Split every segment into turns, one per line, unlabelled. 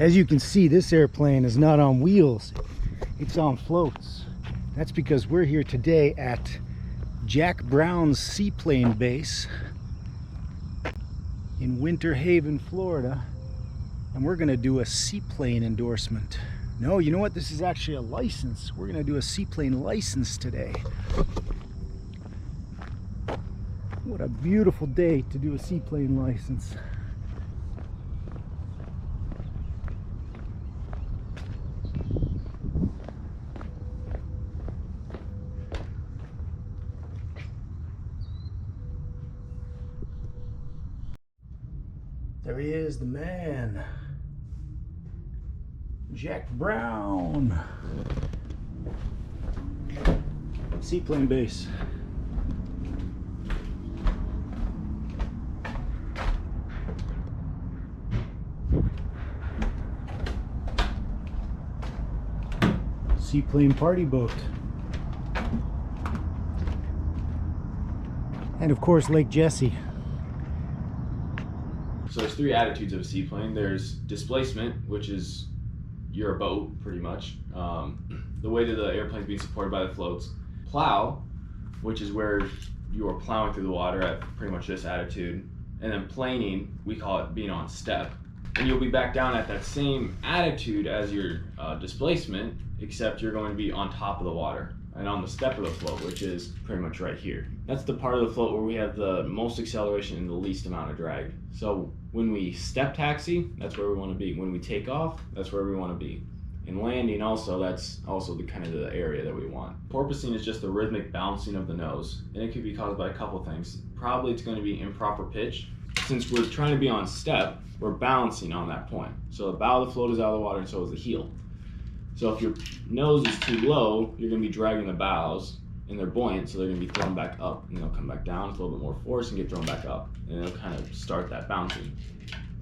As you can see, this airplane is not on wheels, it's on floats. That's because we're here today at Jack Brown's Seaplane Base in Winter Haven, Florida, and we're gonna do a seaplane endorsement. No, you know what? This is actually a license. We're gonna do a seaplane license today. What a beautiful day to do a seaplane license. There he is, the man. Jack Brown. Seaplane base. Seaplane party boat. And of course, Lake Jesse.
So there's three attitudes of a seaplane. There's displacement, which is you're a boat, pretty much. The weight of the airplane's being supported by the floats. Plow, which is where you are plowing through the water at pretty much this attitude. And then planing, we call it being on step. And you'll be back down at that same attitude as your displacement, except you're going to be on top of the water and on the step of the float, which is pretty much right here. That's the part of the float where we have the most acceleration and the least amount of drag. So when we step taxi, that's where we want to be. When we take off, that's where we want to be. In landing also, that's also the kind of the area that we want. Porpoising is just the rhythmic bouncing of the nose, and it could be caused by a couple things. Probably it's going to be improper pitch. Since we're trying to be on step, we're balancing on that point. So the bow of the float is out of the water, and so is the heel. So if your nose is too low, you're going to be dragging the bows, and they're buoyant, so they're going to be thrown back up, and they'll come back down with a little bit more force and get thrown back up. And it'll kind of start that bouncing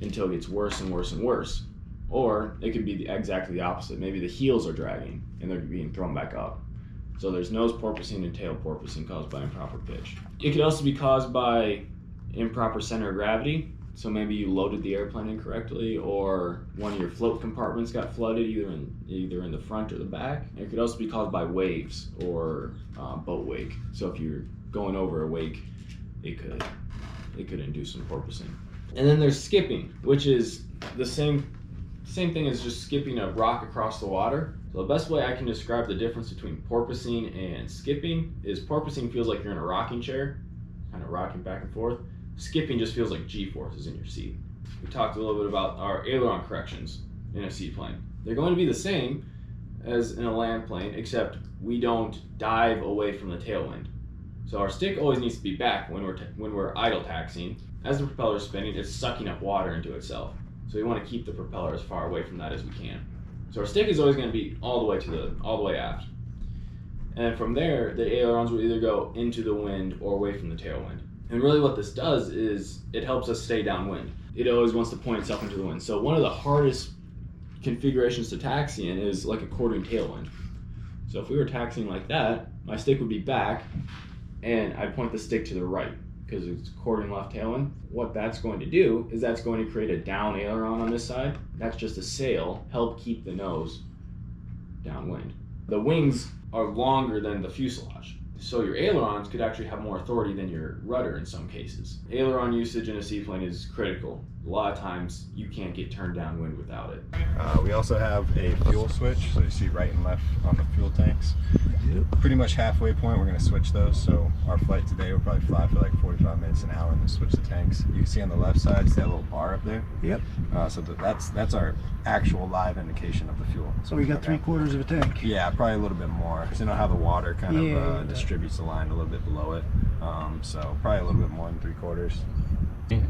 until it gets worse and worse and worse. Or it could be exactly the opposite. Maybe the heels are dragging, and they're being thrown back up. So there's nose porpoising and tail porpoising caused by improper pitch. It could also be caused by improper center of gravity. So maybe you loaded the airplane incorrectly, or one of your float compartments got flooded, either in the front or the back. It could also be caused by waves or boat wake. So if you're going over a wake, it could induce some porpoising. And then there's skipping, which is the same thing as just skipping a rock across the water. So the best way I can describe the difference between porpoising and skipping is porpoising feels like you're in a rocking chair, kind of rocking back and forth. Skipping just feels like G-forces in your seat. We talked a little bit about our aileron corrections in a seaplane. They're going to be the same as in a land plane, except we don't dive away from the tailwind. So our stick always needs to be back when we're idle taxiing. As the propeller is spinning, it's sucking up water into itself. So we want to keep the propeller as far away from that as we can. So our stick is always going to be all the way aft. And then from there, the ailerons will either go into the wind or away from the tailwind. And really what this does is it helps us stay downwind. It always wants to point itself into the wind. So one of the hardest configurations to taxi in is like a quartering tailwind. So if we were taxiing like that, my stick would be back and I'd point the stick to the right because it's quartering left tailwind. What that's going to do is that's going to create a down aileron on this side. That's just a sail, help keep the nose downwind. The wings are longer than the fuselage. So your ailerons could actually have more authority than your rudder in some cases. Aileron usage in a seaplane is critical. A lot of times you can't get turned downwind without it.
We also have a fuel switch, so you see right and left on the fuel tanks. Pretty much halfway point, we're going to switch those. So our flight today will probably fly for like 45 minutes an hour and then switch the tanks. You can see on the left side, see that little bar up there?
Yep.
So that's our actual live indication of the fuel.
So we got 3/4 of a tank.
Yeah, probably a little bit more. So you know how the water kind of distributes the line a little bit below it. So probably a little bit more than 3/4.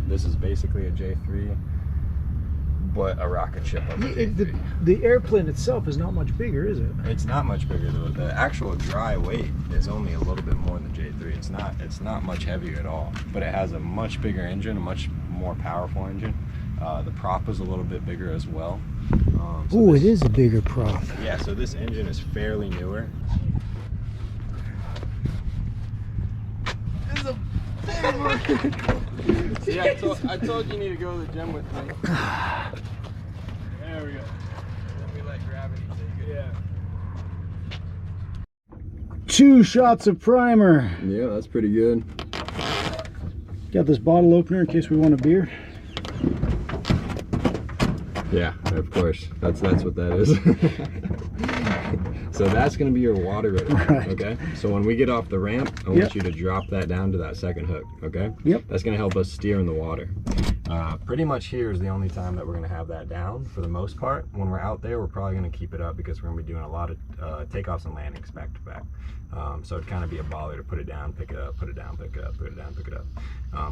This is basically a J3, but a rocket ship of a J3.
The airplane itself is not much bigger, is it?
It's not much bigger though. The actual dry weight is only a little bit more than the J3. It's not much heavier at all, but it has a much bigger engine, a much more powerful engine. The prop is a little bit bigger as well.
Oh, it is a bigger prop.
Yeah, so this engine is fairly newer. It's a big one. See, I told you need to go to the gym with me.
There we go.
Then we let gravity take it.
Yeah.
2 shots of primer.
Yeah, that's pretty good.
Got this bottle opener in case we want a beer.
Yeah, of course. That's what that is. So that's going to be your water rotor,
Right.
okay? So when we get off the ramp, I want you to drop that down to that second hook, okay?
Yep.
That's going to help us steer in the water. Pretty much here is the only time that we're going to have that down for the most part. When we're out there, we're probably going to keep it up because we're going to be doing a lot of takeoffs and landings back to back. So it'd kind of be a bother to put it down, pick it up, put it down, pick it up, put it down, pick it up.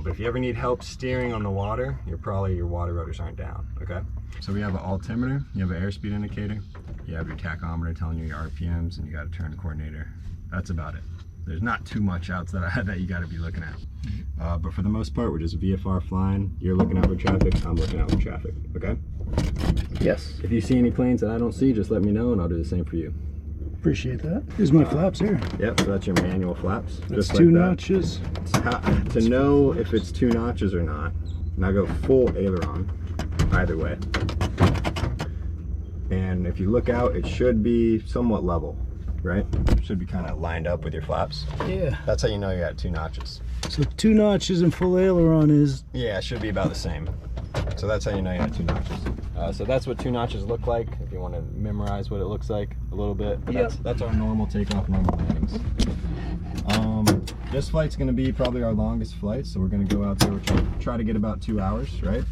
But if you ever need help steering on the water, your water rotors aren't down, okay? So we have an altimeter, you have an airspeed indicator, you have your tachometer telling you your RPMs, and you got a turn coordinator. That's about it. There's not too much else that you got to be looking at. But for the most part, we're just VFR flying. You're looking out for traffic, I'm looking out for traffic, okay?
Yes.
If you see any planes that I don't see, just let me know and I'll do the same for you.
Appreciate that. Here's my flaps here.
Yep, so that's your manual flaps.
That's
just
2
like that.
notches.
To know if it's 2 notches or not, now go full aileron, either way. And if you look out, it should be somewhat level, right? It should be kind of lined up with your flaps.
Yeah.
That's how you know you got 2 notches.
So 2 notches and full aileron is...
Yeah, it should be about the same. So that's how you know you got 2 notches. So that's what 2 notches look like, if you want to memorize what it looks like a little bit. But
Yep.
that's our normal takeoff, normal landings. This flight's going to be probably our longest flight, so we're going to go out there, we'll try to get about 2 hours, right?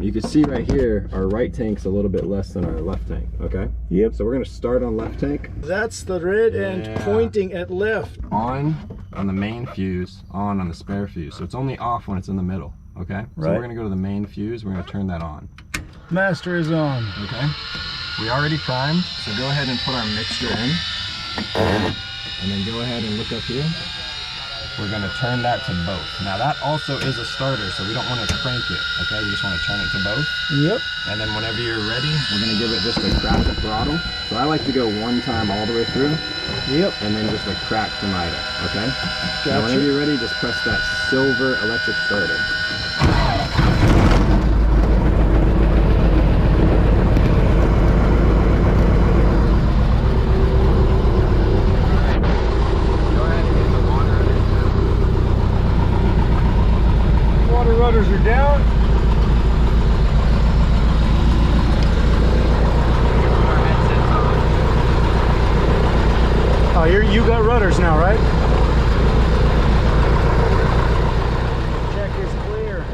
You can see right here, our right tank's a little bit less than our left tank, okay?
Yep.
So we're going to start on left tank.
That's the red end
Yeah.
pointing at left.
On the main fuse, on the spare fuse. So it's only off when it's in the middle, okay? So
Right.
we're going to go to the main fuse, we're going to turn that on.
Master is on.
Okay, we already primed, so go ahead and put our mixture in. And then go ahead and look up here. We're going to turn that to both. Now that also is a starter, so we don't want to crank it, okay? We just want to turn it to both.
Yep.
And then whenever you're ready, we're going to give it just a crack of throttle. So I like to go 1 time all the way through.
Yep.
And then just a crack to MIDA, okay?
Gotcha.
Now whenever you're ready, just press that silver electric starter.
Water rudders are down. Oh, you got rudders now, right? Check is clear.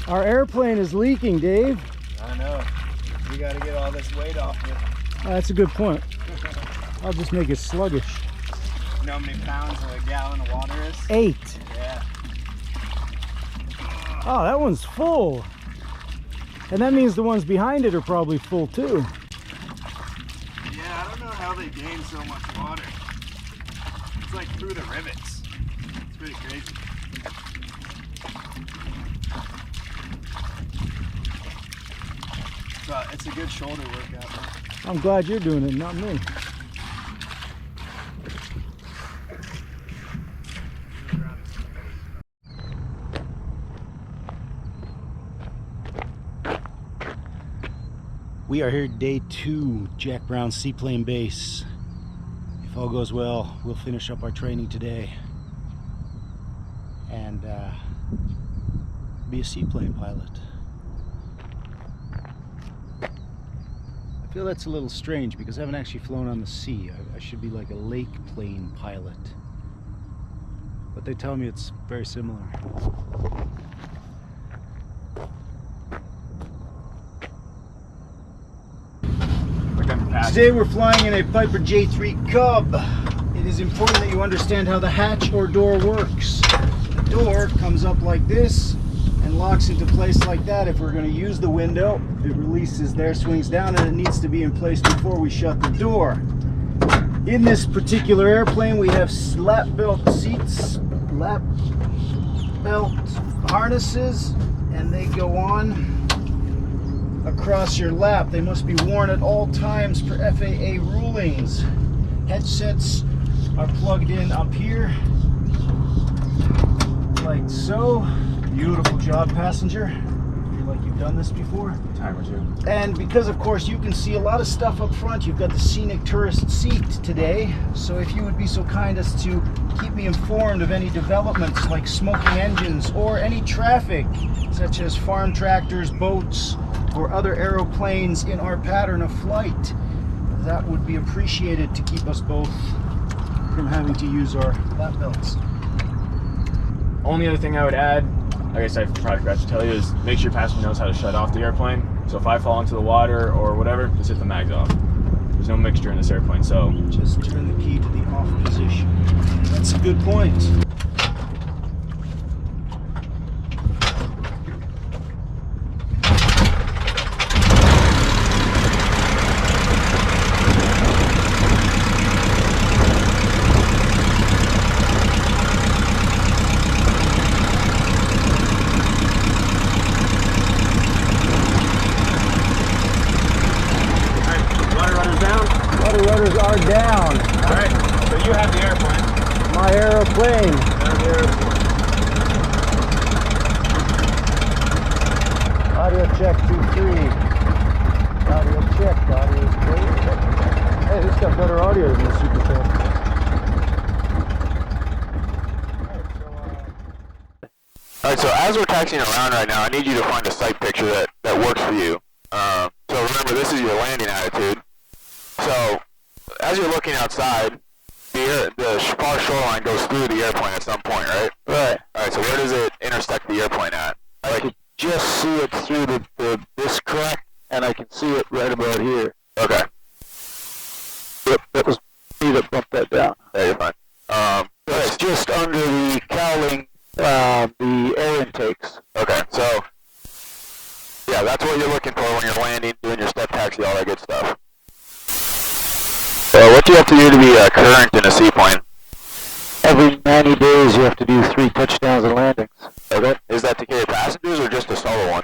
Our airplane is leaking, Dave.
I know. We got to get all this weight off it.
Oh, that's a good point. I'll just make it sluggish.
You know how many pounds a gallon of water is?
8.
Yeah.
Oh, that one's full. And that means the ones behind it are probably full too.
Yeah, I don't know how they gain so much water. It's like through the rivets. It's pretty crazy. So it's a good shoulder workout, man.
I'm glad you're doing it, not me. We are here day 2, Jack Brown Seaplane Base. If all goes well, we'll finish up our training today and be a seaplane pilot. I feel that's a little strange because I haven't actually flown on the sea. I should be like a lake plane pilot. But they tell me it's very similar. Today we're flying in a Piper J3 Cub. It is important that you understand how the hatch or door works. The door comes up like this and locks into place like that. If we're going to use the window, it releases there, swings down, and it needs to be in place before we shut the door. In this particular airplane, we have lap belt seats, lap belt harnesses, and they go on across your lap. They must be worn at all times per FAA rulings. Headsets are plugged in up here, like so. Beautiful job, passenger. Feel like you've done this before?
Time or two.
And because, of course, you can see a lot of stuff up front, you've got the scenic tourist seat today. So if you would be so kind as to keep me informed of any developments like smoking engines or any traffic, such as farm tractors, boats, or other aeroplanes in our pattern of flight, that would be appreciated to keep us both from having to use our lap belts.
Only other thing I would add, I guess I probably forgot to tell you, is make sure your passenger knows how to shut off the airplane. So if I fall into the water or whatever, just hit the mags off. There's no mixture in this airplane, so
Just turn the key to the off position. That's a good point. Rudders are down.
alright, so you have the airplane.
My aeroplane.
There's the airplane.
Audio check 2-3. Audio check. Audio check. Hey, this got better audio than the Super Truck.
Alright, so as we're taxiing around right now, I need you to find a sight picture that works for you. So remember, this is your landing attitude. So, as you're looking outside, the far shoreline goes through the airplane at some point, right?
Right.
Alright, so where does it intersect the airplane at?
I can just see it through this crack, and I can see it right about here.
Okay.
Yep, that was me that bumped that down.
There, you're fine.
It's just under the cowling, the air intakes.
Okay, so, yeah, that's what you're looking for when you're landing, doing your step taxi, all that good stuff. So what do you have to do to be current in a seaplane?
Every 90 days you have to do 3 touchdowns and landings.
Okay. Is that to carry passengers or just a solo one?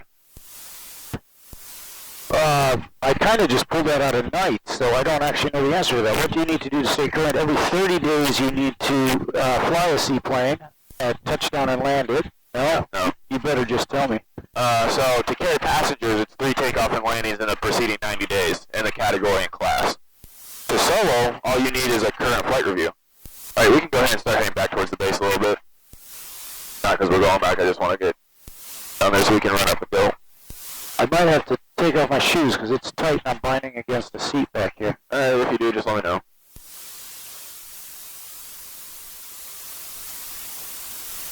I kind of just pulled that out at night, so I don't actually know the answer to that. What do you need to do to stay current? Every 30 days you need to fly a seaplane at touchdown and land it. No?
No.
You better just tell me.
So to carry passengers, it's 3 takeoff and landings in the preceding 90 days in the category and class. To solo, all you need is a current flight review. Alright, we can go ahead and start heading back towards the base a little bit. Not because we're going back, I just want to get down there so we can run up and go.
I might have to take off my shoes because it's tight and I'm binding against the seat back here.
Alright, if you do, just let me know.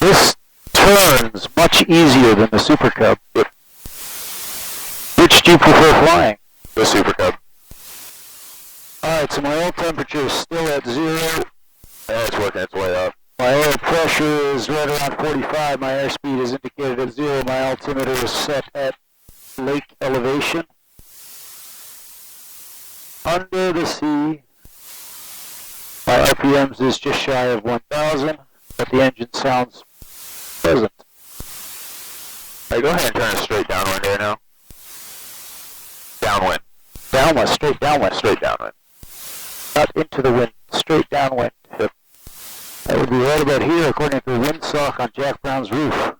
This turn turns much easier than the Super Cub. Which do you prefer flying?
The Super Cub.
Alright, so my oil temperature is still at 0.
Yeah, it's working its way up.
My oil pressure is right around 45. My airspeed is indicated at 0. My altimeter is set at lake elevation. Under the sea, my RPMs is just shy of 1,000, but the engine sounds pleasant.
Hey, go ahead and turn it straight downwind right now. Downwind.
Downwind, straight downwind.
Straight downwind.
Not into the wind, straight downwind. Yep. That would be right about here according to the windsock on Jack Brown's roof,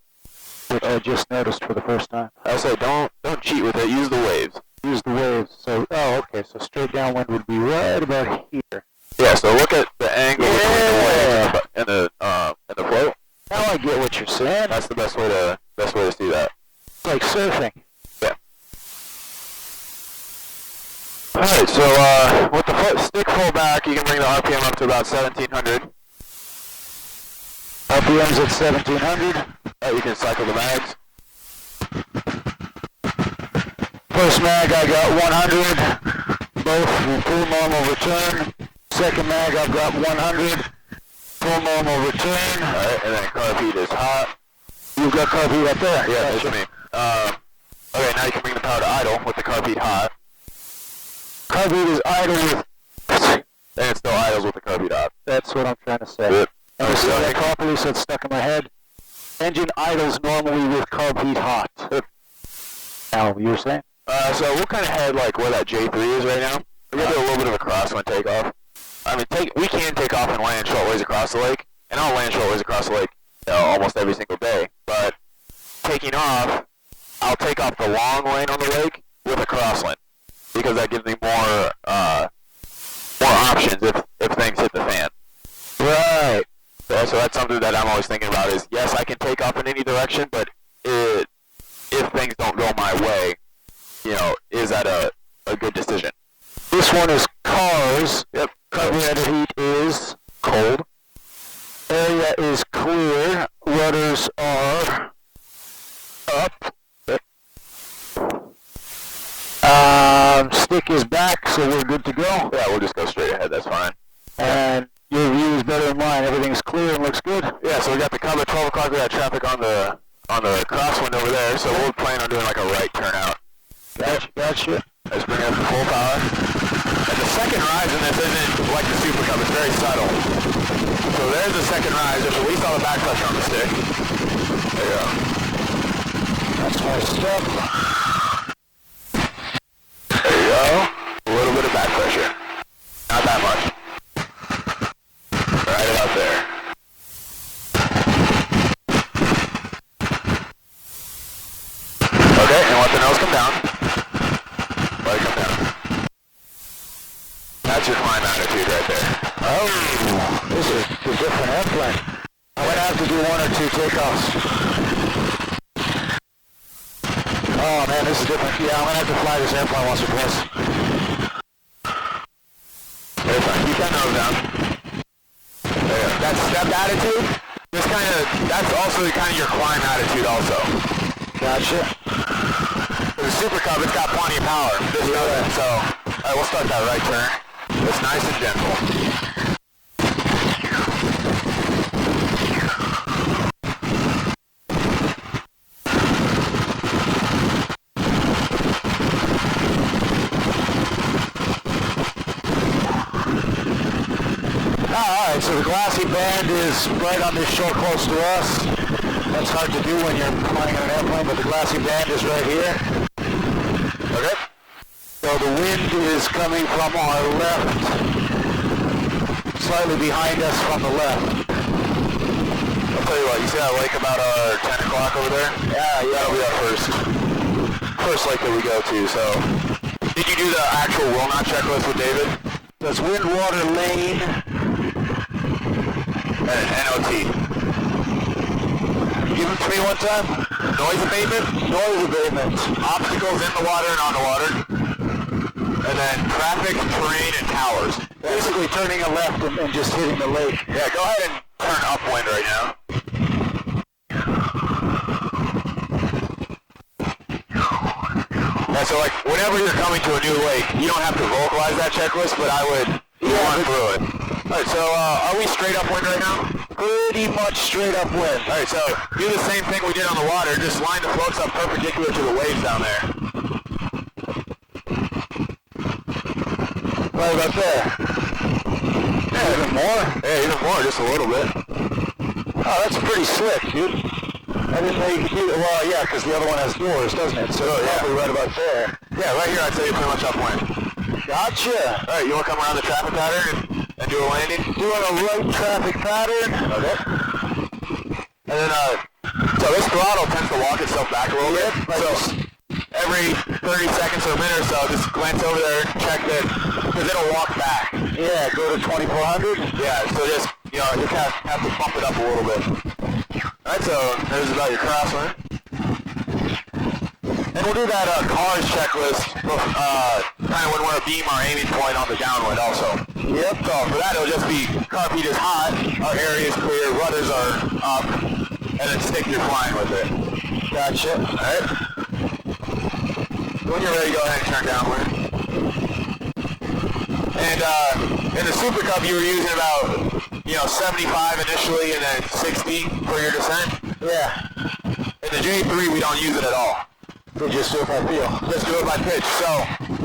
which I just noticed for the first time.
I say don't cheat with it. Use the waves.
Use the waves. So, oh, okay. So straight downwind would be right about here.
Yeah. So look at the angle between the waves and the float.
Now I get what you're saying.
That's the best way to see that.
It's like surfing.
Yeah. All right. So with the foot stick full back, you can bring the RPM up to about 1,700.
RPM's at 1,700.
You can cycle the mags.
First mag I got 100. Both with full normal return. Second mag I've got 100. Full normal return.
All right. And then carb heat is hot.
You've got carb heat up there.
Yeah, that's me. Okay, now you can bring the power to idle with the carb heat hot.
Carb heat is idle with...
And it still idles with the carb heat hot.
That's what I'm trying to say.
Yep.
I said that properly, so it's stuck in my head. Engine idles normally with carb heat hot.
Yep.
Now, you were saying?
So we'll kind of head like where that J3 is right now. We're going to do a little bit of a crosswind takeoff. I mean, we can take off and land short ways across the lake. And I'll land short ways across the lake almost every single day. But taking off, I'll take off the long lane on the lake with a crosswind. Because that gives me more options if things hit the fan.
Right.
So that's something that I'm always thinking about is, yes, I can take off in any direction, but if things don't go my way, is that a good decision?
This one is cars.
Yep.
Carburetor heat is cold. Area is clear. Rudders are up.
Yep.
Stick is back, so we're good to go.
Yeah, we'll just go straight ahead. That's fine.
And your view is better than mine. Everything's clear and looks good.
Yeah, so we got the Cub at 12 o'clock. We got traffic on the crosswind over there, so we'll plan on doing like a right turnout.
Gotcha.
Let's bring it up to full power. And the second rise in this isn't like the Super Cub. It's very subtle. So there's the second rise. There's at least all the back pressure on the stick. There you go.
That's my step.
There you go. A little bit of back pressure. Not that much. Right about there. Okay, and let the nose come down. Let it come down. That's your climb attitude right there.
Oh, this is a different airplane. I'm going to have to do 1 or 2 takeoffs. Oh man, this is different. Yeah, I'm going to have to fly this airplane once or twice.
Very fine. Keep that nose down. There you go. That step attitude, that's also kind of your climb attitude also.
Gotcha.
For the Super Cub, it's got plenty of power. This doesn't, so alright, we'll start that right turn. It's nice and gentle.
Alright, so the glassy band is right on this shore close to us. That's hard to do when you're flying on an airplane, but the glassy band is right here.
Okay.
So the wind is coming from our left, slightly behind us from the left.
I'll tell you what, you see that lake about 10 o'clock over there?
Yeah,
That'll be our first lake that we go to, so. Did you do the actual will not checklist with David?
Does wind, water, lane,
And NOT.
give them to me one time?
Noise abatement?
Noise abatement.
Obstacles in the water and on the water. And then traffic, terrain, and towers.
Basically turning a left and just hitting the lake.
Yeah, go ahead and turn upwind right now. Yeah, so like whenever you're coming to a new lake, you don't have to vocalize that checklist, but I would run through it. Alright, so are we straight upwind right now?
Pretty much straight upwind.
Alright, so do the same thing we did on the water, just line the floats up perpendicular to the waves down there.
Right about there.
Yeah, even more. Yeah, even more, just a little bit.
Oh, that's pretty slick, dude. I didn't know you could do it. Well, yeah, because the other one has doors, doesn't it? So probably right about there.
Yeah, right here I'd say you're pretty much upwind.
Gotcha.
Alright, you want to come around the traffic pattern and do a landing?
Doing a right traffic pattern.
Okay. And then, so this throttle tends to walk itself back a little bit. So every 30 seconds or a minute or so, just glance over there and check that, because it'll walk back.
Yeah, go to 2400.
Yeah, so just, you know, you kind of have to bump it up a little bit. Alright, so there's about your crosswind. And we'll do that cars checklist kind of when we're beam our aiming point on the downwind also.
Yep.
So for that it'll just be car feed is hot, our area is clear, rudders are up, and then stick you're flying with it.
Gotcha.
Alright? When you're ready, go ahead and turn downwind. And in the Super Cup you were using about, 75 initially and then 60 for your descent.
Yeah.
In the J3 we don't use it at all.
We just do it by feel.
Just do it by pitch. So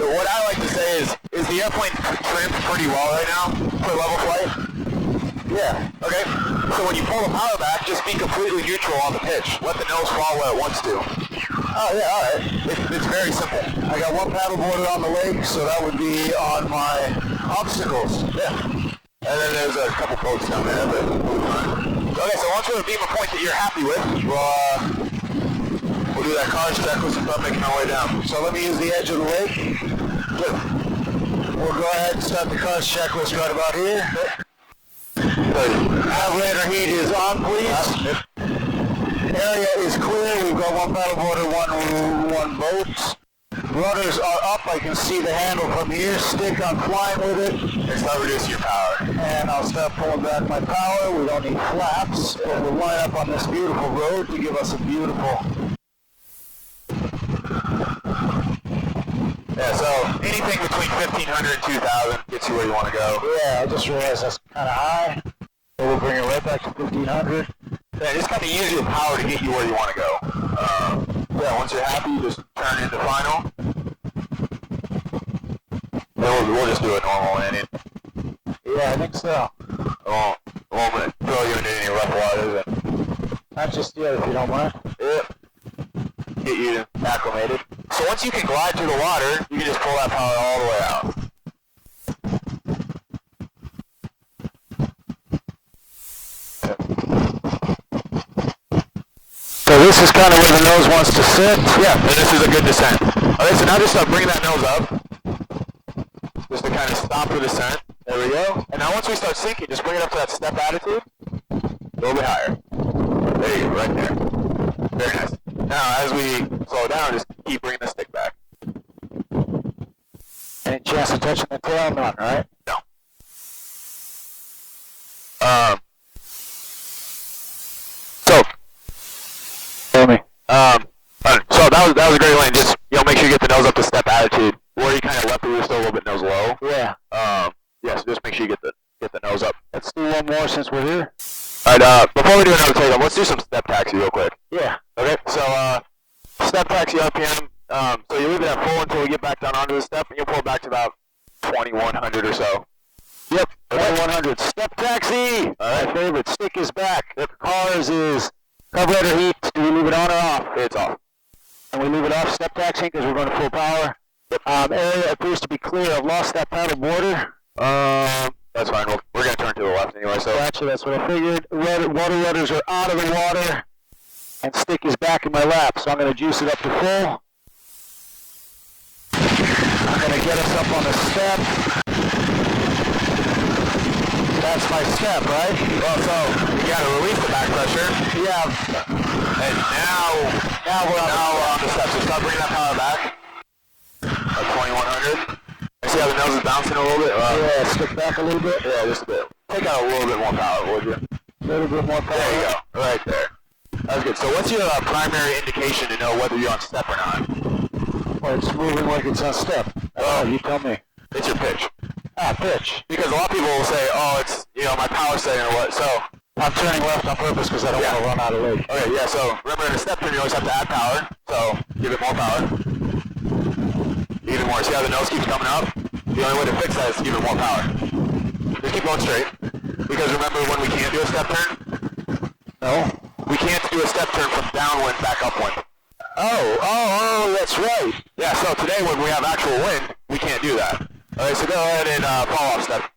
what I like to say is the airplane trimmed pretty well right now for level flight?
Yeah.
Okay. So when you pull the power back, just be completely neutral on the pitch. Let the nose fall where it wants to.
Oh, yeah, all right.
It's very simple.
I got one paddle boarded on the lake, so that would be on my obstacles.
Yeah. And then there's a couple boats down there. But okay, so once we have a beam of point that you're happy with, we'll do that cars checklist and start making our way down.
So let me use the edge of the lake.
Good.
We'll go ahead and start the cars checklist right about here.
Good.
Carburetor heat is on, please. Area is clear. We've got one paddle boarder, one boat. Rudders are up. I can see the handle from here. Stick, I'm flying with it.
And start reducing your power.
And I'll start pulling back my power. We don't need flaps. But we'll line up on this beautiful road to give us a beautiful...
Yeah, so anything between 1,500 and 2,000 gets you where you want to go.
Yeah, I just realized that's kind of high. So we'll bring it right back to 1,500.
Yeah, just kind of use your power to get you where you want to go. Yeah, once you're happy, you just turn into final. Then we'll just do a normal landing.
Yeah, I think so.
I won't throw you into any rough waters.
Not just yet, if you don't mind.
Yeah. Get you acclimated. So once you can glide through the water, you can just pull that power all the way out.
So this is kind of where the nose wants to sit.
Yeah, and this is a good descent. Alright, so now just start bringing that nose up. Just to kind of stop the descent. There we go. And now once we start sinking, just bring it up to that step attitude. A little bit higher. There you go, right there. Very nice. Now, as we slow down, just keep bringing the stick back.
Any chance of touching the tail? None, right?
No. So that was a great lane. Just make sure you get the nose up to step attitude, where you kind of left the rooster a little bit nose low.
Yeah.
Yeah. So just make sure you get the nose up.
Let's do one more since we're here.
All right. Before we do another takeoff, let's do some step taxi real quick.
Yeah.
Okay. So step taxi RPM. So you leave it at full until we get back down onto the step, and you'll pull it back to about 2,100 or so.
Yep. 2,100. Step taxi.
All right.
My favorite. Stick is back. Yep. Cars is carburetor heat. Do we leave it on or off?
It's off.
And we leave it off step taxiing because we're going to full power. Area appears to be clear. I've lost that paddle border.
That's fine. We're going to turn to the left anyway, so.
Gotcha, that's what I figured. Water rudders are out of the water. And stick is back in my lap, so I'm going to juice it up to full. I'm going to get us up on the step. That's my step, right?
Well, so you got to release the back pressure.
Yeah.
And now we're on the steps. So start bringing that power back. At 2,100. I see how the nose is bouncing a little bit.
Yeah, stick back a little bit.
Yeah, just a bit. Take out a little bit more power, would you?
A little bit more power.
There you go. Right there. That's good. So what's your primary indication to know whether you're on step or not?
Or it's moving like it's on step? You tell me.
It's your pitch.
Pitch.
Because a lot of people will say, oh, it's, my power setting or what. So
I'm turning left on purpose because I don't want to run out of leg.
Okay, yeah, so remember in a step turn you always have to add power. So give it more power. Even more. See how the nose keeps coming up? The only way to fix that is to give it more power. Just keep going straight. Because remember when we can't do a step turn?
No.
We can't do a step turn from downwind back upwind.
Oh, that's right.
Yeah, so today when we have actual wind, we can't do that. Alright, so go ahead and fall off step.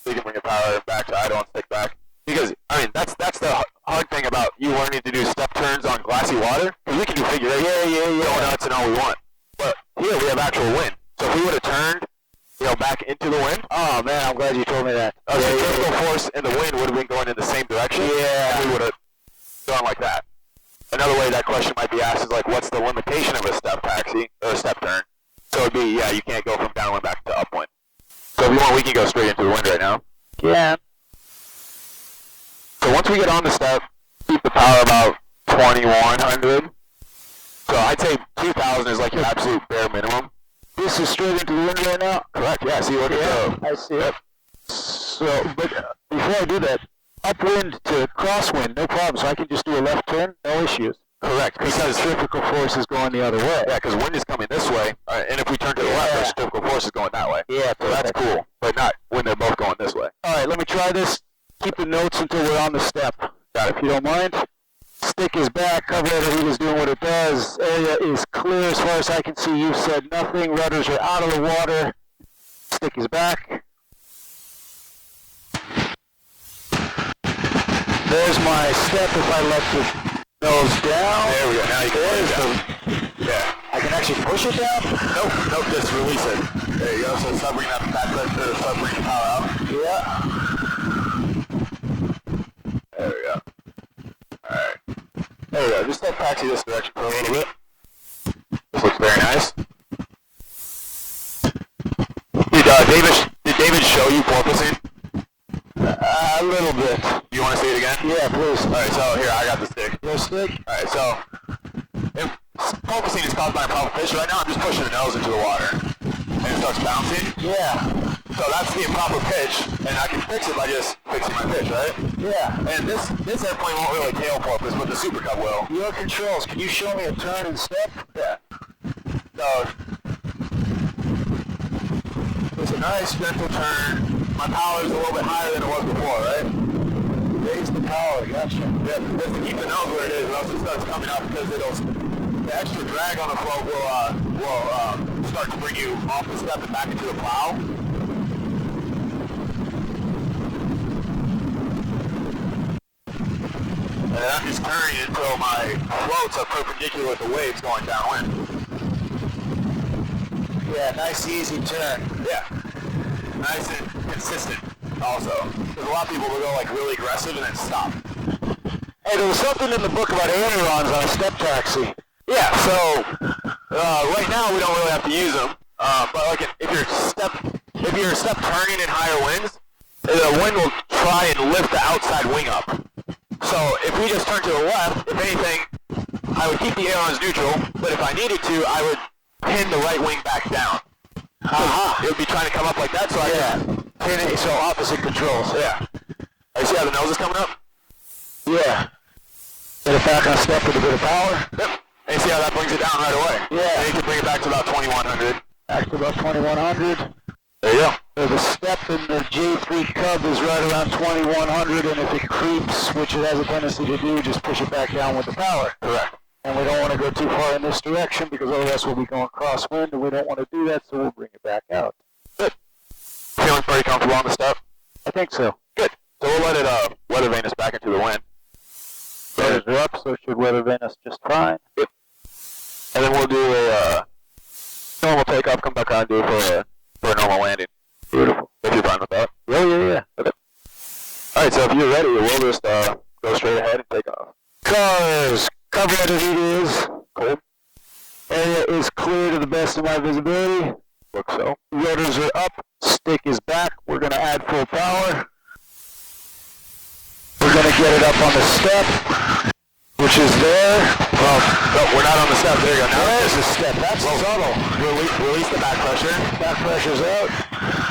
So you can bring your power back to idle and stick back. Because, that's the hard thing about you learning to do step turns on glassy water. Because we can do figure eight, go nuts and all we want. But here we have actual wind. So if we would have turned, back into the wind.
Oh man, I'm glad you told me that.
So vertical force and the wind would have been going in the same direction. Yeah. And we would have gone like that. Another way that question might be asked is like, what's the limitation of a step taxi or a step turn? So it'd be, you can't go from downwind back to upwind. So if you want, we can go straight into the wind right now.
Yeah.
So once we get on the step, keep the power about 2100. So I'd say 2000 is like your absolute bare minimum.
This is straight into the wind right now?
Correct, yeah, see what it goes.
I see it. So, but before I do that, upwind to crosswind, no problem. So I can just do a left turn, no issues.
Correct,
because centrifugal force is going the other way.
Yeah, because wind is coming this way, and if we turn to the left, our centrifugal force is going that way.
Yeah,
so that's cool, but not when they're both going this way.
All right, let me try this. Keep the notes until we're on the step.
Got it.
If you don't mind. Stick is back. Carburetor heat is doing what it does. Area is clear as far as I can see. You've said nothing. Rudders are out of the water. Stick is back. There's my step if I let the nose down.
There we go. Now you can push it down. Yeah.
I can actually push it down?
Nope, just release it. There you go. So stop bringing that back to start bringing power out.
Yeah.
There we go. Alright. There we go. Just let taxi this direction for a little bit. This looks very nice. Did David show you porpoising?
A little bit.
You want to see it again?
Yeah, please.
Alright, so here, I got the stick.
Your stick?
Alright, so if porpoising is caused by a problem fish, right now I'm just pushing the nose into the water. And it starts bouncing.
Yeah.
So that's the improper pitch, and I can fix it by just fixing my pitch, right?
Yeah.
And this airplane won't really tail porpoise, but the Super Cub will.
Your controls, can you show me a turn and step?
Yeah. So it's a nice gentle turn. My power is a little bit higher than it was before, right?
Raise the power, gotcha.
Yeah, just to keep the nose where it is, or else it starts coming up because the extra drag on the float will start to bring you off the step and back into the plow. And then I'm just turning until my floats are perpendicular with the waves going downwind.
Yeah, nice easy turn.
Yeah. Nice and consistent also. Because a lot of people will go like really aggressive and then stop.
Hey, there was something in the book about ailerons on a step taxi.
Yeah, so right now we don't really have to use them. But like if you're step turning in higher winds, the wind will try and lift the outside wing up. So if we just turn to the left, if anything, I would keep the ailerons neutral, but if I needed to, I would pin the right wing back down. It would be trying to come up like that, so
pin it, so opposite controls.
Yeah. You see how the nose is coming up?
Yeah. Get it back on step with a bit of power.
Yep. And you see how that brings it down right away?
Yeah.
And you can bring it back to about 2100.
Back to about 2100.
There you go.
So the step in the J3 Cub is right around 2100, and if it creeps, which it has a tendency to do, just push it back down with the power.
Correct.
And we don't want to go too far in this direction because otherwise we'll be going crosswind, and we don't want to do that, so we'll bring it back out.
Good. Feeling pretty comfortable on the step?
I think so.
Good. So we'll let it weather vane us back into the wind.
Rudders are up, so it should weather vane us just fine.
Yep. And then we'll do a normal takeoff, come back on and do it for a normal landing.
Beautiful.
If you're fine with that.
Yeah.
Okay. Alright, so if you're ready, we'll just go straight ahead and take off.
Cars, carburetor heat is
cold.
Area is clear to the best of my visibility.
Looks so.
Rotors are up, stick is back. We're going to add full power. We're going to get it up on the step, which is there.
Well, no, we're not on the step. There you go. Now
There's the step. That's subtle.
Release the back pressure.
Back pressure's out.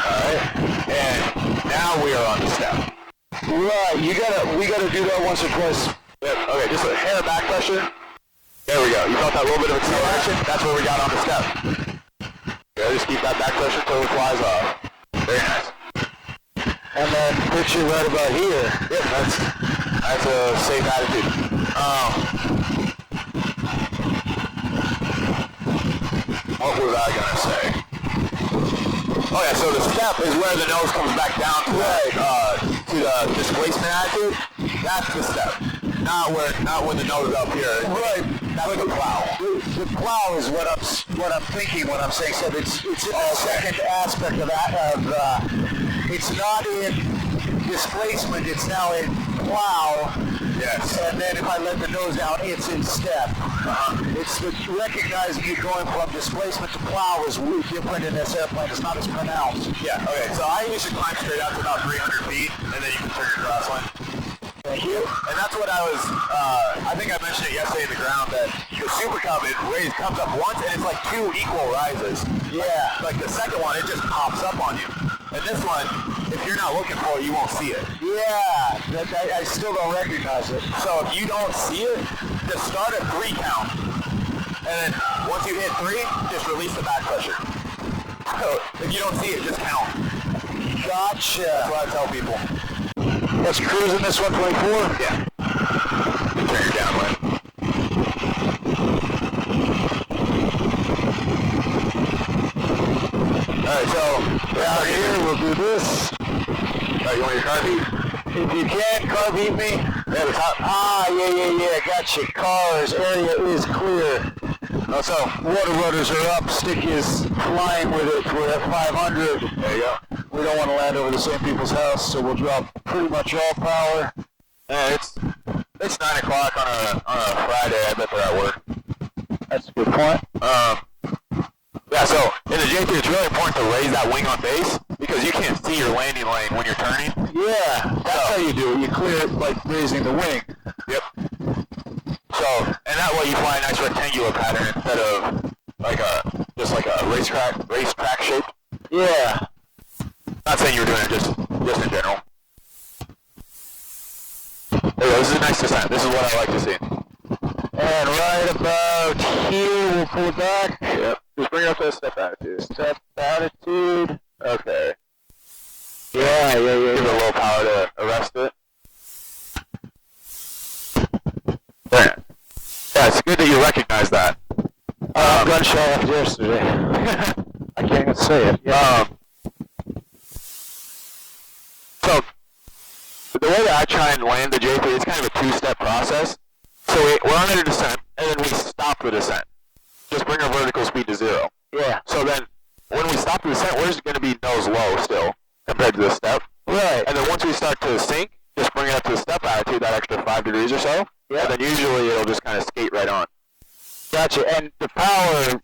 Alright. And now we are on the step.
Right. We gotta do that once or twice.
Yep. Okay, just a hair back pressure. There we go. You felt that little bit of acceleration? That's where we got on the step. Yeah, just keep that back pressure till it flies off. Very nice.
And then pitch it right about here.
Yep, that's a safe attitude. What was I gonna say? Oh yeah, so the step is where the nose comes back down to the displacement attitude. That's the step. Not when the nose is up here.
Right.
That's the plow.
The plow is what I'm thinking when I'm saying so. It's in the second aspect of that. It's not in displacement. It's now in plow.
Yes.
And then if I let the nose down, it's in step. It's recognizing you going from displacement to plow is different in this airplane. It's not as pronounced.
Yeah. Okay. So I usually climb straight out to about 300 feet, and then you can turn your crosswind.
Thank you.
And that's what I was, I think I mentioned it yesterday in the ground, that the Super Cub, it comes up once and it's like 2 equal rises.
Yeah.
Like the second one, it just pops up on you. And this one, if you're not looking for it, you won't see it.
Yeah. I still don't recognize it.
So if you don't see it, just start at 3 count. And then once you hit 3, just release the back pressure. So if you don't see it, just count.
Gotcha.
That's what I tell people.
Let's cruise in this 124.
Yeah. Turn your downwind. Alright, so down here we'll do this. Alright, you want your carb heat?
If you can, carb heat me.
Yeah, the top.
Yeah. Gotcha. Cars, area is clear.
Oh, so
Water rudders are up. Stick is flying with it. We're at 500.
there you go.
We don't want to land over the same people's house, so we'll drop pretty much all power.
Yeah, it's 9 o'clock on a Friday. I bet they're at work.
That's a good point.
Yeah, so in the J3, it's really important to raise that wing on base because you can't see your landing lane when you're turning.
Yeah, that's how you do it. You clear it like raising the wing.
Yep. So, and that way you fly a nice rectangular pattern instead of like just like a racetrack shape.
Yeah.
Not saying you were doing it, just in general. There you go, this is a nice descent. This is what I like to see.
And right about here, we'll pull it back.
Yep. Just bring it up to a step attitude.
Step attitude.
Okay.
Yeah.
Give it a little power to arrest it. There. Yeah, it's good that you recognize that.
Gunshot after yesterday. I can't even say it. Yeah.
So, the way that I try and land the J3, it's kind of a 2-step process. So we're on a descent, and then we stop the descent. Just bring our vertical speed to 0.
Yeah.
So then, when we stop the descent, we're just going to be nose low still, compared to the step.
Right.
And then once we start to sink, just bring it up to the step attitude, that extra 5 degrees or so.
Yeah.
And then usually it'll just kind of skate right on.
Gotcha. And the power,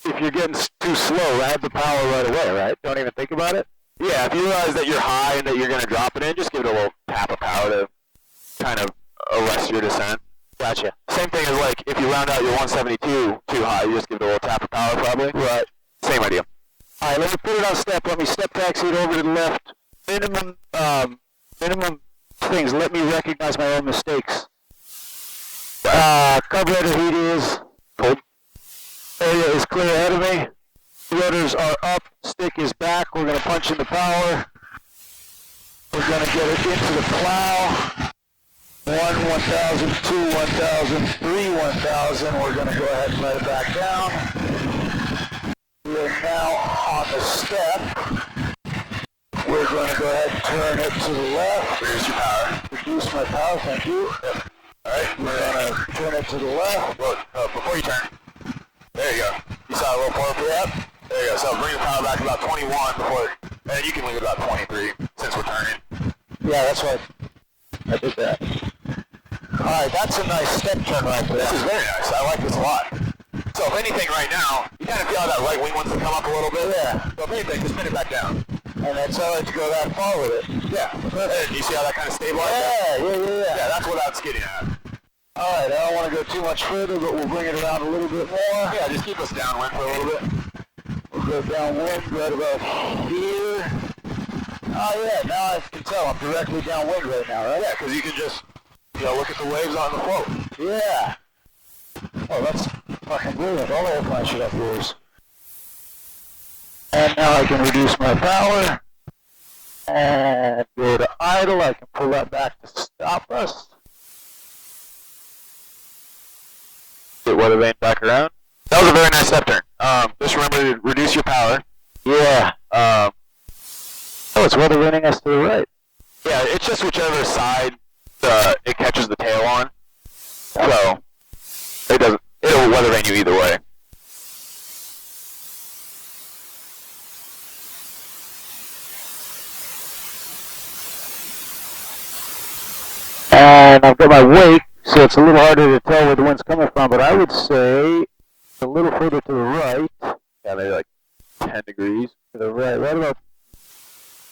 if you're getting too slow, add the power right away, right? Don't even think about it?
Yeah, if you realize that you're high and that you're going to drop it in, just give it a little tap of power to kind of arrest your descent.
Gotcha.
Same thing as like if you round out your 172 too high, you just give it a little tap of power probably.
Right.
Same idea.
All right, let me put it on step. Let me step taxi it over to the left. Minimum things. Let me recognize my own mistakes. Carburetor heat is cold. Area is clear ahead of me. Rotors are up. Stick is back. We're going to punch in the power. We're going to get it into the plow. 1, 1,000, 2, 1,000, 3, 1,000. We're going to go ahead and let it back down. We are now on the step. We're going to go ahead and turn it to the left.
Reduce your power.
Reduce my power, thank you.
Yep. Alright,
We're going to turn it to the left.
well, before you turn, there you go. You saw a little pour for that? There you go. So bring the power back to about 21 before, and you can leave it about 23 since we're turning.
Yeah, that's right. I did that. All right, that's a nice step turn right there.
This is very nice. I like this a lot. So if anything right now, you kind of feel how that right wing wants to come up a little bit.
Yeah.
So if anything, just spin it back down.
And that's all right to go that far with it.
Yeah. And you see how that kind of stabilizes?
Yeah.
Yeah, that's what I was getting at.
Alright, I don't want to go too much further, but we'll bring it around a little bit more.
Yeah, just keep us downwind for a little bit.
We'll go downwind right about here. Oh yeah, now I can tell I'm directly downwind right now, right?
Yeah, because you can just, look at the waves on the float.
Yeah. Oh, that's fucking brilliant. All airplanes should have doors. And now I can reduce my power. And go to idle. I can pull that back to stop us.
Get weather vane back around. That was a very nice step turn. Just remember to reduce your power.
Yeah. Oh, it's weather vaning us to the right.
Yeah, it's just whichever side it catches the tail on. So it'll weather vane you either way.
And I've got my wake, so it's a little harder to tell where the wind's coming from, but I would say a little further to the right.
Yeah, maybe like 10 degrees.
To the right about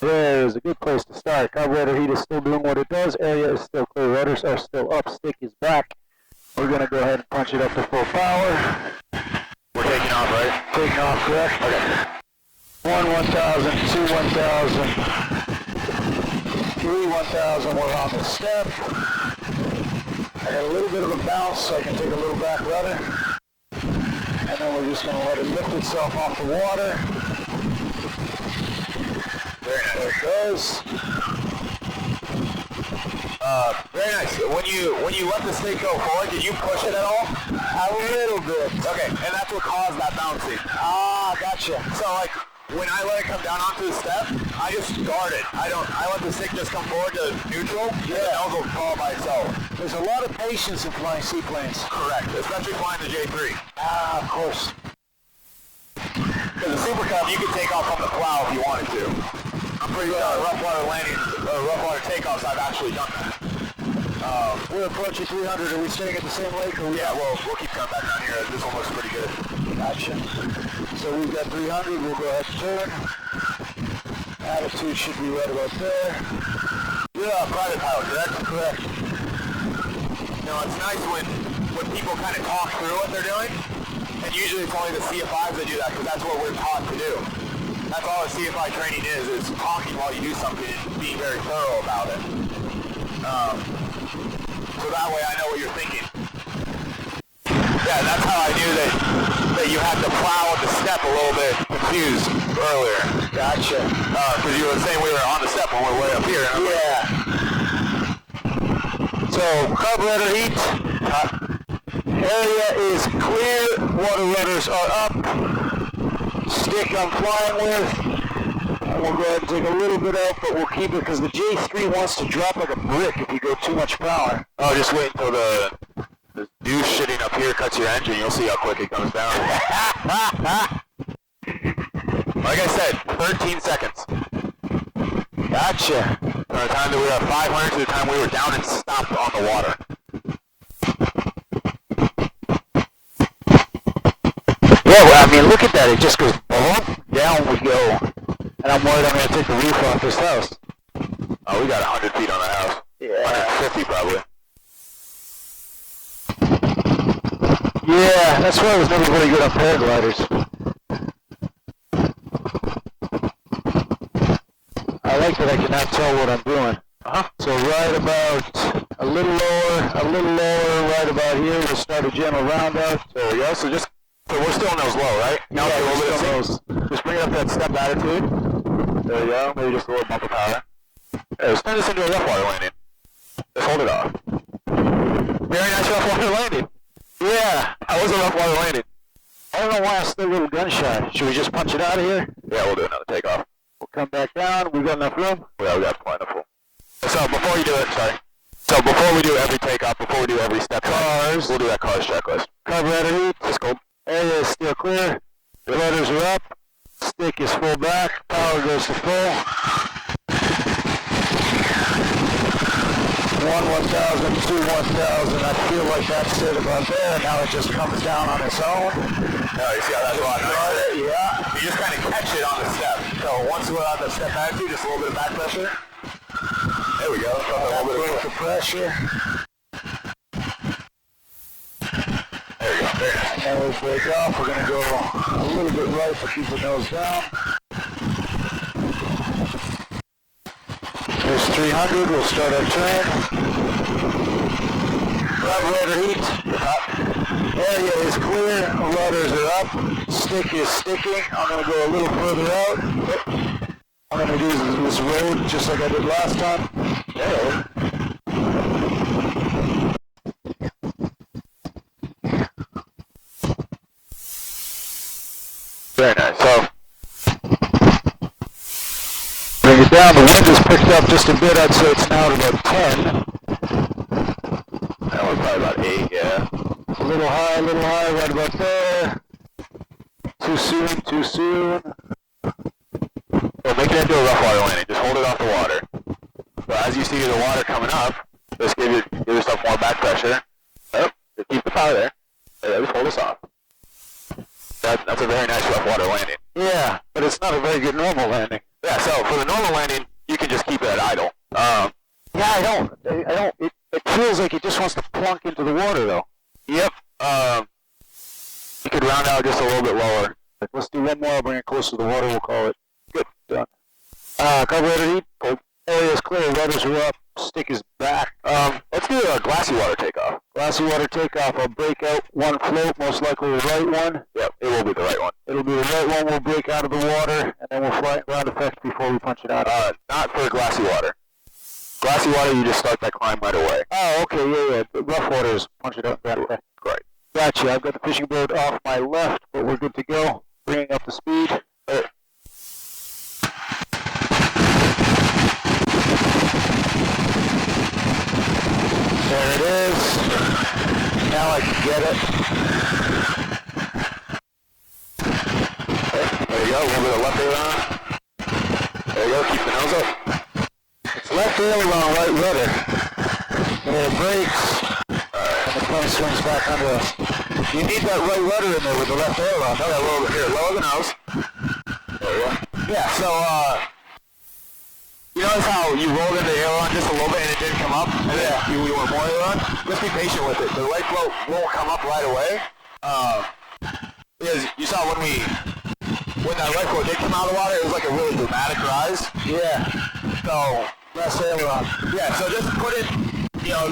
there is a good place to start. Carburetor heat is still doing what it does. Area is still clear. Rudders are still up. Stick is back. We're going to go ahead and punch it up to full power.
We're taking off, right?
Taking off, correct?
Okay.
1, 1,000, 2, 1,000, 3, 1,000. We're on the step. I got a little bit of a bounce, so I can take a little back rudder. And then we're just going to let it lift itself off the water.
Very nice.
There it goes.
Very nice. When you let the snake go forward, did you push it at all?
A little bit.
Okay, and that's what caused that bouncing.
Ah, gotcha.
So like when I let it come down onto the step, I just guard it. I let the stick just come forward to neutral. Yeah. And the nose will fall by itself.
There's a lot of patience in flying seaplanes.
Correct, especially flying the J3.
Ah, of course.
Because the Super Cub, you could take off on the plow if you wanted to. I'm pretty sure rough water landings, rough water takeoffs, I've actually done that.
We're approaching 300. Are we staying at the same lake? Or
Yeah, well, we'll keep coming back down here. This one looks pretty good.
Gotcha. So we've got 300. We'll go ahead and turn. Attitude should be right about there.
You're a private pilot, correct?
Correct.
You know, it's nice when people kind of talk through what they're doing. And usually it's only the CFIs that do that, because that's what we're taught to do. That's all the CFI training is talking while you do something and being very thorough about it. So that way I know what you're thinking. Yeah, that's how I knew that you had the plow and the step a little bit confused earlier.
Gotcha.
Because you were saying we were on the step when we were way up here. And
So, carburetor heat. Area is clear. Water rudders are up. Stick I'm flying with. And we'll go ahead and take a little bit out, but we'll keep it because the J3 wants to drop like a brick if you go too much power.
Oh, just wait until the douche shitting up here cuts your engine. You'll see how quick it comes down. Like I said, 13 seconds.
Gotcha.
From the time that we were at 500 to the time we were down and stopped on the water.
Yeah, well, I mean, look at that. It just goes down we go. And I'm worried I'm going to take the roof off this house.
Oh, we got 100 feet on the house.
Yeah.
150 probably.
Yeah, that's why I was never very good on paragliders. I like that I can now tell what I'm doing. So right about a little lower, right about here, we'll start a gentle round out.
There we go. So we're still nose low, right? Now
Yeah,
a little bit of
still
nose. Just bring it up that step attitude. There we go. Maybe just a little bump of power. Hey, let's turn this into a rough water landing. Just hold it off. Very nice rough water landing.
Yeah,
That was a rough water landing.
I don't know why I'm still a little gunshot. Should we just punch it out of here?
Yeah, we'll do another takeoff.
We'll come back down. We got enough room?
Yeah, we got plentiful. So before you do it, So before we do every takeoff, before we do every step,
Cars.
we'll do that cars checklist.
Carburetor heat.
Let's go.
Area is still clear. The rudders are up. Stick is full back. Power goes to full. 1, 1,000, 2, 1,000. I feel like that's it about there. Now it just comes down on its own.
Oh, you see how that's a lot nicer?
Yeah.
You just kind of catch it on the step. So once we're on the step attitude, just a little bit of back pressure. There we go. A little bit of
the pressure. Now we'll break off. We're going to go a little bit right to keep the nose down. There's 300. We'll start our turn. Rudder heat. Area is clear. Rudders are up. Stick is sticking. I'm going to go a little further out. I'm going to do this road just like I did last time. There.
Very nice. So,
bring it down. The wind has picked up just a bit. I'd say it's now at about 10.
that was probably about 8, yeah.
A little high, right about there. Too soon, too soon.
Well, make it into a rough water landing. Just hold it off the water. So as you see the water coming up, just give yourself more back pressure. Oh, just keep the power there. Just hold us off. That's a very nice rough water landing.
Yeah, but it's not a very good normal landing.
Yeah, so for the normal landing, you can just keep it at idle.
Yeah, I don't. It feels like it just wants to plunk into the water, though.
Yep. You could round out just a little bit lower.
Let's do one more. I'll bring it close to the water. We'll call it. Good. Done. Carburetor heat. Area is clear. Rudders are up. Stick is back.
Let's do a glassy water takeoff.
Glassy water takeoff. I'll break out one float, most likely the right one.
Yep, it will be the right one.
It'll be the right one. We'll break out of the water, and then we'll fly it ground effect before we punch it out.
Not for glassy water. Glassy water, you just start that climb right away.
Oh, okay, yeah. The rough water is punch it out ground effect.
Right.
Gotcha. I've got the fishing boat off my left, but we're good to go. Bringing up the speed.
There
There it is. Now I can get it.
you go. A little bit of left aileron. There you go. Keep the nose up.
It's left aileron, right rudder. And it brakes. And the plane swings back under us. You need that right rudder in there with the left aileron.
Okay, a little bit here. Lower the nose. There you go.
Yeah, so,
you notice how you rolled into the aileron just a little bit and it didn't come up? And then you want more aileron? Just be patient with it. The right float won't come up right away. Because you saw when that right float did come out of the water, it was like a really dramatic rise.
yeah.
So,
Left aileron.
yeah, so just put it,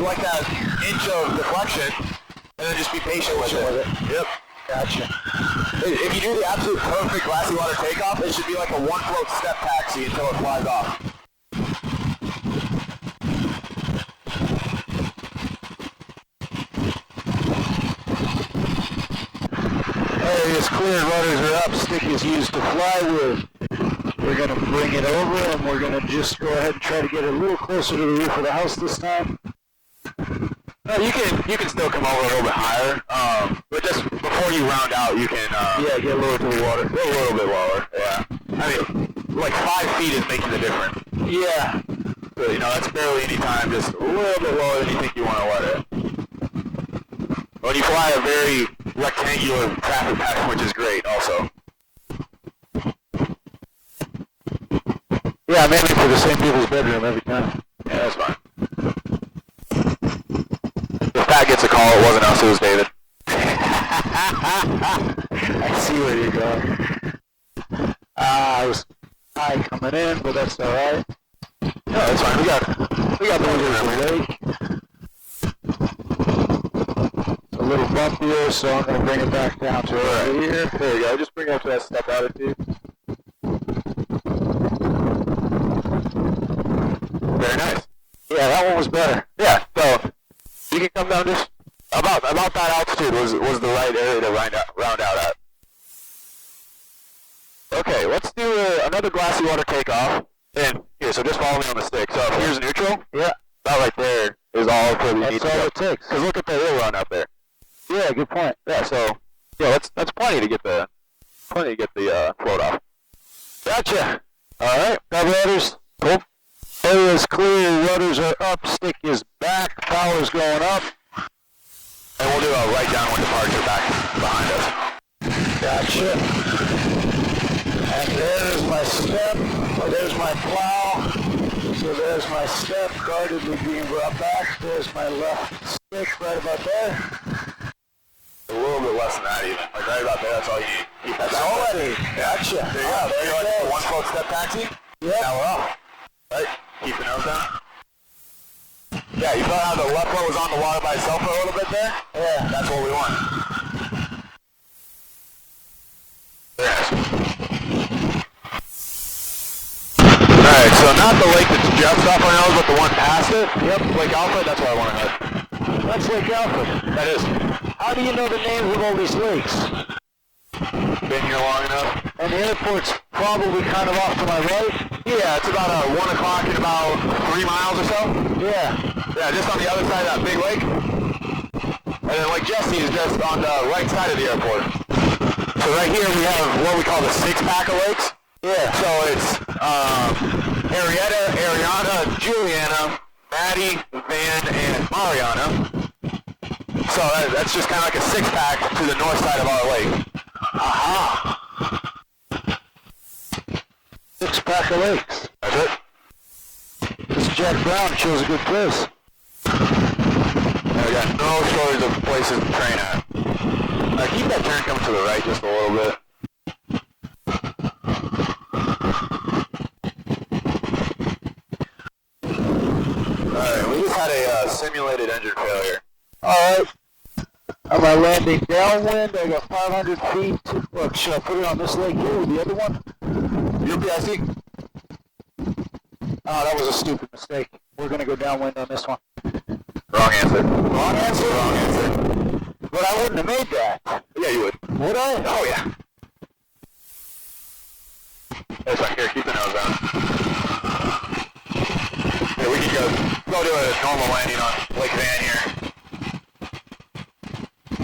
like that inch of deflection, and then just be patient with it. Yep.
Gotcha.
If you do the absolute perfect glassy water takeoff, it should be like a one float step taxi until it flies off.
Area is clear, rudders are up, stick is used to fly with. We're going to bring it over and we're going to just go ahead and try to get it a little closer to the roof of the house this time.
No, you can still come over a little bit higher, but just before you round out, you can
Yeah, get lower to the water.
go a little bit lower. Yeah, I mean, like 5 feet is making the difference.
Yeah.
So, that's barely any time, just a little bit lower than you think you want to let it. When you fly a very rectangular traffic pattern, which is great, also.
Yeah, mainly for the same people's bedroom every time.
Yeah, that's fine. If Pat gets a call, it wasn't us, it was David.
I see where you're going. I was high coming in, but that's all right.
No, that's fine. We got the window
lake. It's a little bumpier, so I'm going to bring it back down to right here.
There you go. Just bring it up to that step attitude. Very nice.
Yeah, that one was better.
Yeah, so you can come down just about that altitude was the right area to round out at. Okay, let's do another glassy water takeoff. And here, so just follow me on the stick. So here's neutral.
Yeah.
That right there is all for the
That's all it takes.
Because look at the aileron up there.
Yeah, good point.
Yeah, so yeah, that's plenty to get the float off.
Gotcha. All right, carburetors. Cool. Area is clear. Rudders are up. Stick is back. Power's going up.
And we'll do a right downwind departure back behind us.
Gotcha. And there's my step. There's my plow. So there's my step guardedly being brought back. There's my left stick right about there.
A little bit less than that even. Like right about there, that's all you need. Keep that back.
Already. Gotcha.
There you go. There you go. One float step taxi.
Yep.
Now we're off. Right? Keep the nose down. Yeah, you saw how the left foot was on the water by itself for a little bit there?
Yeah.
That's what we want. Very nice. Alright, so not the lake that's just off our nose, but the one past it. Yep, Lake Alfred, that's what I want to head.
That's Lake Alfred.
That is.
How do you know the names of all these lakes?
Been here long enough.
And the airport's probably kind of off to my right?
Yeah, it's about 1 o'clock in about 3 miles or so.
Yeah.
Yeah, just on the other side of that big lake. And then Lake Jesse is just on the right side of the airport. So right here we have what we call the six-pack of lakes.
Yeah.
So it's Arietta, Ariana, Juliana, Maddie, Van, and Mariana. So that's just kind of like a six-pack to the north side of our lake.
Aha. 6-pack of lakes.
That's it.
This Jack Brown shows a good place.
And we got no shortage of places to train at. Keep that turn coming to the right just a little bit. Alright, we just had a simulated engine failure.
Alright. Am I landing downwind? I got 500 feet. Look, should I put it on this lake here or the other one?
Your PIC?
Oh, that was a stupid mistake. We're going to go downwind on this one.
Wrong answer.
Wrong answer?
Wrong answer.
But I wouldn't have made that.
Yeah, you would.
Would I?
Oh, yeah. That's right. Here, keep the nose down. Here, we can go do a normal landing on Lake Van here.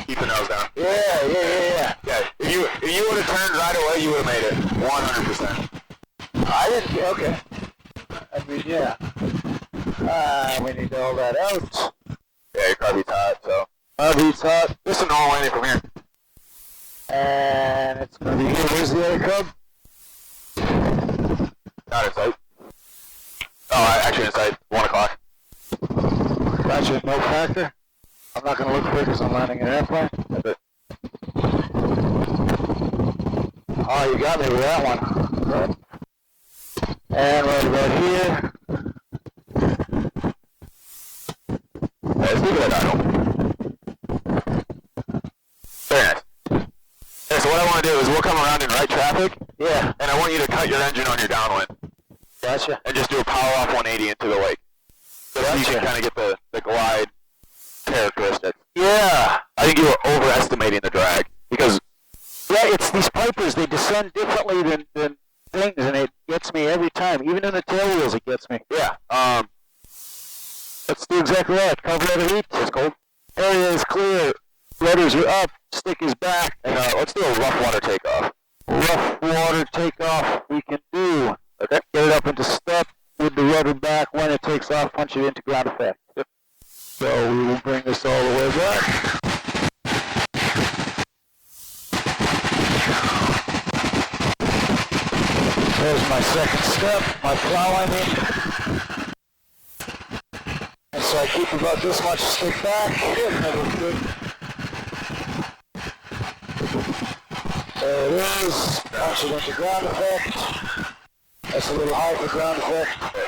Keep the nose down.
Yeah.
Yeah, if you would have turned right away, you would have made it. 100%.
I didn't. Okay. I mean, yeah. We need to hold that out.
Yeah, your car beats hot, so.
Beats hot.
Just a normal landing from here.
And it's going to be here. Where's the other cub?
Not in sight. Oh, actually in sight. 1 o'clock.
Gotcha. No factor. I'm not going to look for it because I'm landing an airplane.
That's it.
Oh, you got me with that one. Right. And right about here.
Yeah, let's leave it at idle. Very nice. Yeah, so what I want to do is we'll come around in right traffic.
Yeah.
And I want you to cut your engine on your downwind.
Gotcha.
And just do a power off 180 into the lake. So you can kind of get the glide characteristics.
Yeah.
I think you were overestimating the drag. Because
Yeah, it's these pipers. They descend differently than things, and it gets me every time. Even in the tail wheels, it gets me.
yeah,
Let's do exactly that. Cover out of heat. It's cold. Area is clear. Rudders are up. Stick is back.
and let's do a rough water takeoff.
Rough water takeoff we can do.
Okay.
Get it up into step with the rudder back. When it takes off, punch it into ground effect.
Yep.
So we will bring this all the way back. There's my second step, my plow I mean. And so I keep about this much stick back. That looks good. There it is. Punch it into ground effect. That's a little high for ground effect.